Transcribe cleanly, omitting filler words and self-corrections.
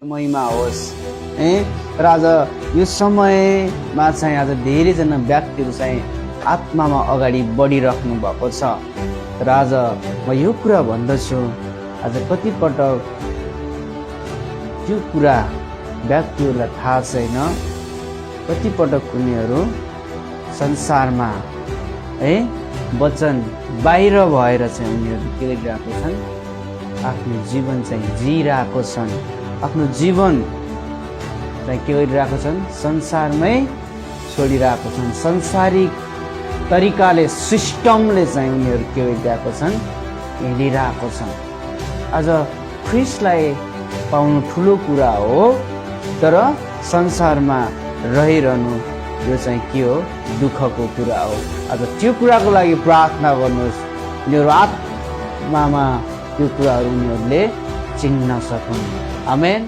महिमा होस् है। र आज यो समयमा चाहिँ आज धेरैजना व्यक्तिहरू चाहिँ आत्मामा अगाडि बढिराख्नु भएको छ। र आज म यो कुरा भन्दछु, आज कतिपटक त्यो कुरा व्यक्तिहरूलाई थाहा छैन, कतिपटक उनीहरू संसारमा है वचन बाहिर भएर चाहिँ उनीहरू के गरिरहेको छन्, आफ्नो जीवन चाहिँ जिइरहेको छन्, आफ्नो जीवन चाहिँ के गरिरहेको छन्, संसारमै छोडिरहेको छन्। संसारिक तरिकाले सिस्टमले चाहिँ उनीहरू के गरिरहेको छन्, हिँडिरहेको छन्। आज ख्रिस्टलाई पाउनु ठुलो कुरा हो, तर संसारमा रहिरहनु यो चाहिँ के हो, दुःखको कुरा हो। आज त्यो कुराको लागि प्रार्थना गर्नुहोस्, उनीहरू आत्मामा त्यो कुराहरू उनीहरूले चिन्न सकुन्। आमेन।